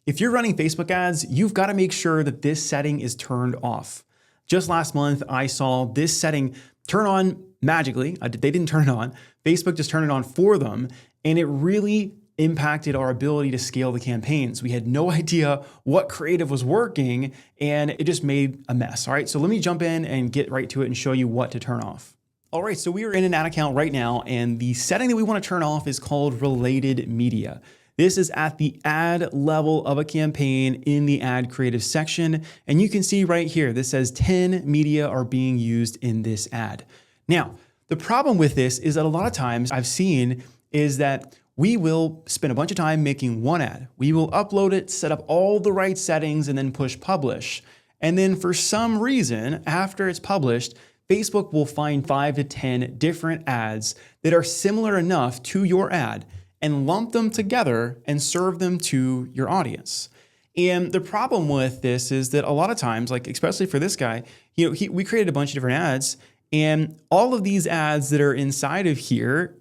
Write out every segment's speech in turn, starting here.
If you're running Facebook ads, you've got to make sure that this setting is turned off. Just last month, I saw this setting turn on magically. They didn't turn it on. Facebook just turned it on for them, and it really impacted our ability to scale the campaigns. We had no idea what creative was working, and it just made a mess. All right, so let me jump in and get right to it and show you what to turn off. All right, so we are in an ad account right now, and the setting that we want to turn off is called related media. This is at the ad level of a campaign in the ad creative section. And you can see right here, this says 10 media are being used in this ad. Now, the problem with this is that a lot of times I've seen is that we will spend a bunch of time making one ad. We will upload it, set up all the right settings, and then push publish. And then for some reason, after it's published, Facebook will find 5 to 10 different ads that are similar enough to your ad and lump them together and serve them to your audience. And the problem with this is that a lot of times, like especially for this guy, we created a bunch of different ads, and all of these ads that are inside of here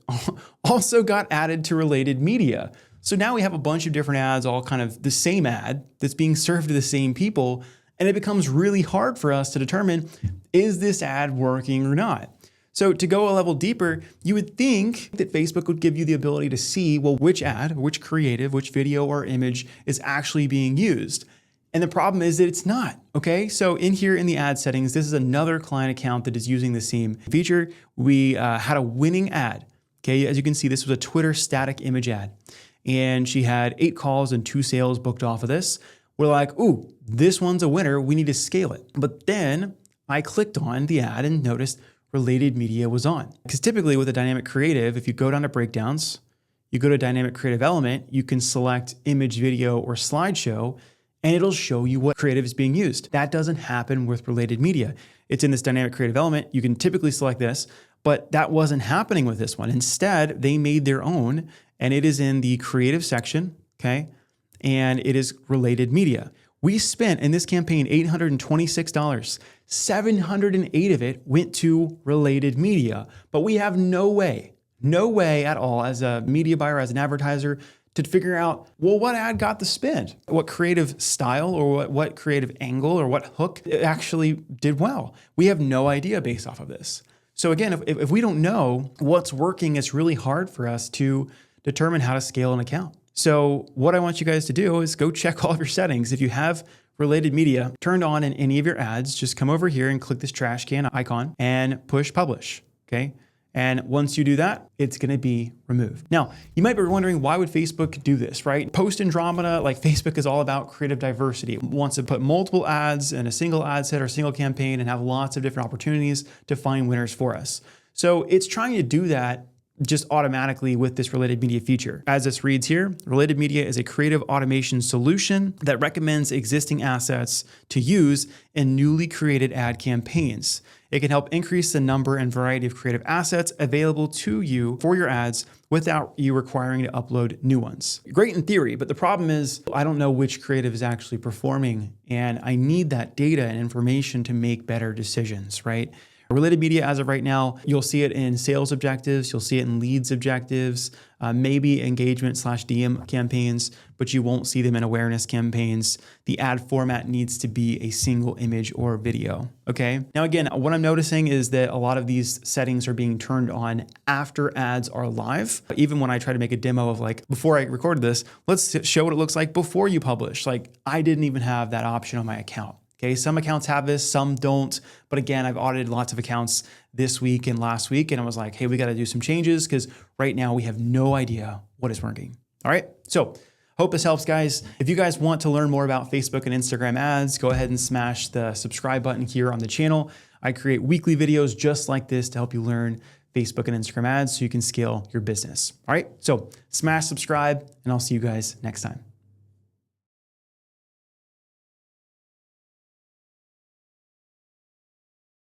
also got added to related media. So now we have a bunch of different ads, all kind of the same ad that's being served to the same people, and it becomes really hard for us to determine, is this ad working or not? So to go a level deeper, you would think that Facebook would give you the ability to see, well, which ad, which creative, which video or image is actually being used. And the problem is that it's not, okay? So in here in the ad settings, this is another client account that is using the same feature. We had a winning ad, okay? As you can see, this was a Twitter static image ad. And she had 8 calls and 2 sales booked off of this. We're like, ooh, this one's a winner. We need to scale it. But then I clicked on the ad and noticed related media was on. Because typically with a dynamic creative, if you go down to breakdowns, you go to dynamic creative element, you can select image, video, or slideshow, and it'll show you what creative is being used. That doesn't happen with related media. It's in this dynamic creative element. You can typically select this, but that wasn't happening with this one. Instead, they made their own, and it is in the creative section, okay? And it is related media. We spent in this campaign $826. 708 of it went to related media, but we have no way at all as a media buyer, as an advertiser, to figure out, well, what ad got the spend? What creative style or what creative angle or what hook actually did well? We have no idea based off of this. So again, if we don't know what's working, it's really hard for us to determine how to scale an account. So what I want you guys to do is go check all of your settings. If you have related media turned on in any of your ads, just come over here and click this trash can icon and push publish, okay? And once you do that, it's gonna be removed. Now, you might be wondering, why would Facebook do this, right? Post Andromeda, like Facebook is all about creative diversity. It wants to put multiple ads in a single ad set or single campaign and have lots of different opportunities to find winners for us. So it's trying to do that just automatically with this related media feature. As this reads here, related media is a creative automation solution that recommends existing assets to use in newly created ad campaigns. It can help increase the number and variety of creative assets available to you for your ads without you requiring to upload new ones. Great in theory, but the problem is I don't know which creative is actually performing, and I need that data and information to make better decisions, right? Related media, as of right now, you'll see it in sales objectives, you'll see it in leads objectives, maybe engagement/DM campaigns, but you won't see them in awareness campaigns. The ad format needs to be a single image or video, okay? Now again, what I'm noticing is that a lot of these settings are being turned on after ads are live. Even when I try to make a demo of like, before I recorded this, let's show what it looks like before you publish. Like, I didn't even have that option on my account. Okay, some accounts have this, some don't. But again, I've audited lots of accounts this week and last week, and I was like, hey, we got to do some changes because right now we have no idea what is working. All right, so hope this helps, guys. If you guys want to learn more about Facebook and Instagram ads, go ahead and smash the subscribe button here on the channel. I create weekly videos just like this to help you learn Facebook and Instagram ads so you can scale your business. All right, so smash subscribe, and I'll see you guys next time.